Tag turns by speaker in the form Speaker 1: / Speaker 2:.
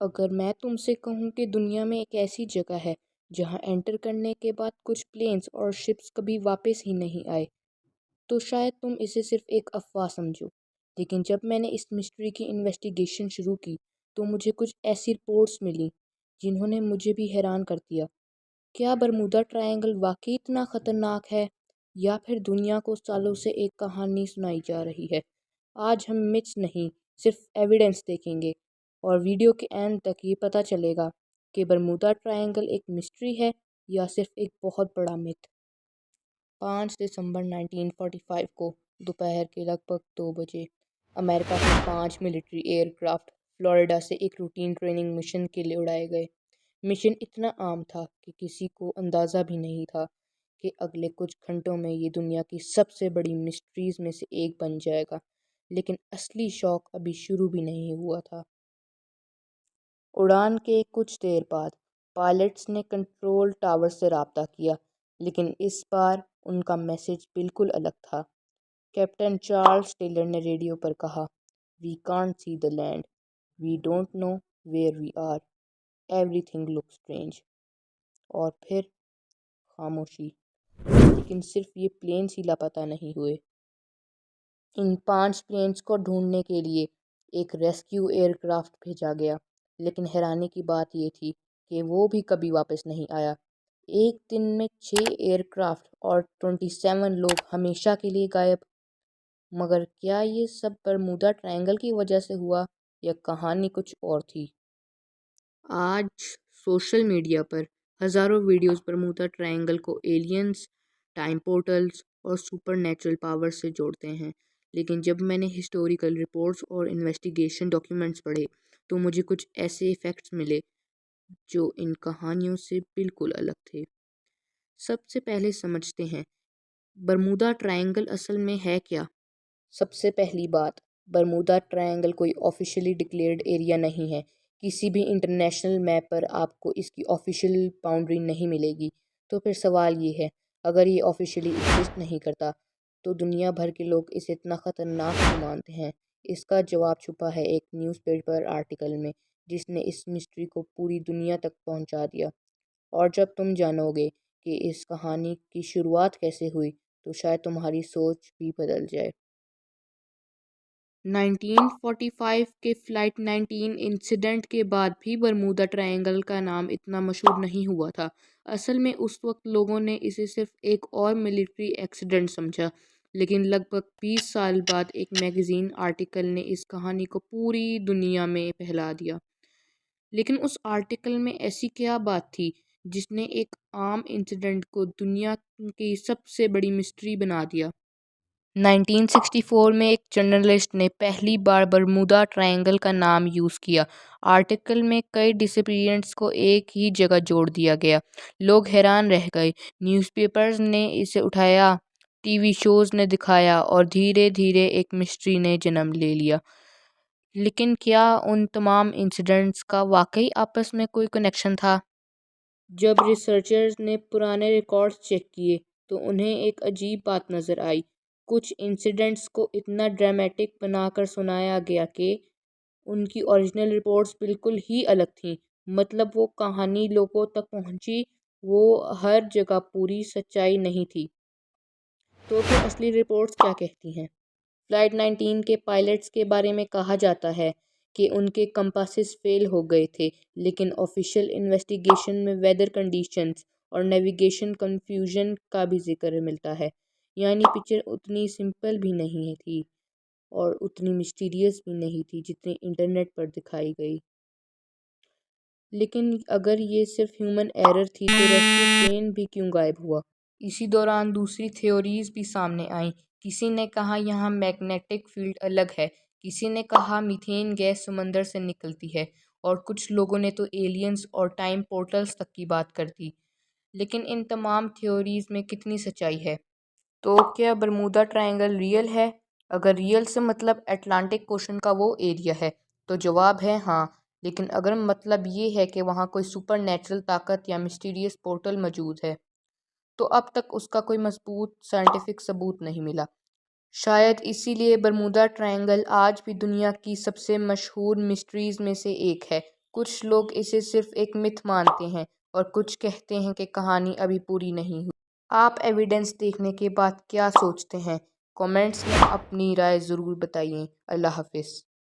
Speaker 1: اگر میں تم سے کہوں کہ دنیا میں ایک ایسی جگہ ہے جہاں انٹر کرنے کے بعد کچھ پلینز اور شپس کبھی واپس ہی نہیں آئے تو شاید تم اسے صرف ایک افواہ سمجھو، لیکن جب میں نے اس مسٹری کی انویسٹیگیشن شروع کی تو مجھے کچھ ایسی رپورٹس ملیں جنہوں نے مجھے بھی حیران کر دیا۔ کیا برمودا ٹرائنگل واقعی اتنا خطرناک ہے یا پھر دنیا کو سالوں سے ایک کہانی سنائی جا رہی ہے؟ آج ہم متس نہیں، صرف ایویڈنس دیکھیں گے، اور ویڈیو کے اینڈ تک یہ پتہ چلے گا کہ برمودا ٹرائنگل ایک مسٹری ہے یا صرف ایک بہت بڑا مت۔ 5 دسمبر 1945 کو دوپہر کے لگ بھگ 2 بجے امریکہ کے 5 ملٹری ایئر کرافٹ فلوریڈا سے ایک روٹین ٹریننگ مشن کے لیے اڑائے گئے۔ مشن اتنا عام تھا کہ کسی کو اندازہ بھی نہیں تھا کہ اگلے کچھ گھنٹوں میں یہ دنیا کی سب سے بڑی مسٹریز میں سے ایک بن جائے گا، لیکن اصلی شوق ابھی شروع بھی نہیں ہوا تھا۔ اڑان کے کچھ دیر بعد پائلٹس نے کنٹرول ٹاور سے رابطہ کیا، لیکن اس بار ان کا میسج بالکل الگ تھا۔ کیپٹن چارلس ٹیلر نے ریڈیو پر کہا، "we can't see the land, we don't know where we are, everything looks strange". اور پھر خاموشی۔ لیکن صرف یہ پلینز ہی لاپتہ نہیں ہوئے۔ ان 5 پلینز کو ڈھونڈنے کے لیے ایک ریسکیو ایئر کرافٹ بھیجا گیا، لیکن حیرانی کی بات یہ تھی کہ وہ بھی کبھی واپس نہیں آیا۔ ایک دن میں 6 ایئر کرافٹ اور 27 لوگ ہمیشہ کے لیے غائب۔ مگر کیا یہ سب برمودا ٹرائنگل کی وجہ سے ہوا یا کہانی کچھ اور تھی؟ آج سوشل میڈیا پر ہزاروں ویڈیوز برمودا ٹرائنگل کو ایلینز، ٹائم پورٹلز اور سپر نیچرل پاور سے جوڑتے ہیں، لیکن جب میں نے ہسٹوریکل رپورٹس اور انویسٹیگیشن ڈاکیومنٹس پڑھے تو مجھے کچھ ایسے فیکٹس ملے جو ان کہانیوں سے بالکل الگ تھے۔ سب سے پہلے سمجھتے ہیں برمودا ٹرائنگل اصل میں ہے کیا۔ سب سے پہلی بات، برمودا ٹرائنگل کوئی آفیشلی ڈکلیئرڈ ایریا نہیں ہے۔ کسی بھی انٹرنیشنل میپ پر آپ کو اس کی آفیشیل باؤنڈری نہیں ملے گی۔ تو پھر سوال یہ ہے، اگر یہ آفیشلی ایگزسٹ نہیں کرتا تو دنیا بھر کے لوگ اسے اتنا خطرناک کیوں مانتے ہیں؟ اس کا جواب چھپا ہے ایک نیوز پیپر آرٹیکل میں جس نے اس مسٹری کو پوری دنیا تک پہنچا دیا۔ اور جب تم جانو گے کہ اس کہانی کی شروعات کیسے ہوئی تو شاید تمہاری سوچ بھی بدل جائے۔ 1945 کے فلائٹ 19 انسیڈنٹ کے بعد بھی برمودا ٹرائنگل کا نام اتنا مشہور نہیں ہوا تھا۔ اصل میں اس وقت لوگوں نے اسے صرف ایک اور ملٹری ایکسیڈنٹ سمجھا، لیکن لگ بھگ 20 سال بعد ایک میگزین آرٹیکل نے اس کہانی کو پوری دنیا میں پھیلا دیا۔ لیکن اس آرٹیکل میں ایسی کیا بات تھی جس نے ایک عام انسیڈنٹ کو دنیا کی سب سے بڑی مسٹری بنا دیا؟ 1964 میں ایک جرنلسٹ نے پہلی بار برمودا ٹرائنگل کا نام یوز کیا۔ آرٹیکل میں کئی ڈس اپیئرنس کو ایک ہی جگہ جوڑ دیا گیا۔ لوگ حیران رہ گئے، نیوز پیپرز نے اسے اٹھایا، ٹی وی شوز نے دکھایا، اور دھیرے دھیرے ایک مسٹری نے جنم لے لیا۔ لیکن کیا ان تمام انسیڈنٹس کا واقعی آپس میں کوئی کنیکشن تھا؟ جب ریسرچرز نے پرانے ریکارڈز چیک کیے تو انہیں ایک عجیب بات نظر آئی۔ کچھ انسیڈنٹس کو اتنا ڈرامیٹک بنا کر سنایا گیا کہ ان کی اوریجنل رپورٹس بالکل ہی الگ تھیں۔ مطلب وہ کہانی لوگوں تک پہنچی، وہ ہر جگہ پوری سچائی نہیں تھی۔ تو پھر اصلی رپورٹس کیا کہتی ہیں؟ فلائٹ 19 کے پائلٹس کے بارے میں کہا جاتا ہے کہ ان کے کمپاسز فیل ہو گئے تھے، لیکن آفیشیل انویسٹیگیشن میں ویدر کنڈیشنز اور نیویگیشن کنفیوژن کا بھی ذکر ملتا ہے۔ یعنی پکچر اتنی سمپل بھی نہیں تھی اور اتنی مسٹیریس بھی نہیں تھی جتنی انٹرنیٹ پر دکھائی گئی۔ لیکن اگر یہ صرف ہیومن ایرر تھی تو ریسکیو پلین بھی کیوں غائب ہوا؟ اسی دوران دوسری تھیوریز بھی سامنے آئیں۔ کسی نے کہا یہاں میگنیٹک فیلڈ الگ ہے، کسی نے کہا میتھین گیس سمندر سے نکلتی ہے، اور کچھ لوگوں نے تو ایلینز اور ٹائم پورٹلز تک کی بات کر دی۔ لیکن ان تمام تھیوریز میں کتنی سچائی ہے؟ تو کیا برمودا ٹرائنگل ریئل ہے؟ اگر ریئل سے مطلب اٹلانٹک اوشن کا وہ ایریا ہے تو جواب ہے ہاں، لیکن اگر مطلب یہ ہے کہ وہاں کوئی سپر نیچرل طاقت یا مسٹیریس پورٹل موجود ہے تو اب تک اس کا کوئی مضبوط سائنٹیفک ثبوت نہیں ملا۔ شاید اسی لیے برمودا ٹرائنگل آج بھی دنیا کی سب سے مشہور مسٹریز میں سے ایک ہے۔ کچھ لوگ اسے صرف ایک متھ مانتے ہیں اور کچھ کہتے ہیں کہ کہانی ابھی پوری نہیں ہوئی۔ آپ ایویڈنس دیکھنے کے بعد کیا سوچتے ہیں؟ کمنٹس میں اپنی رائے ضرور بتائیے۔ اللہ حافظ۔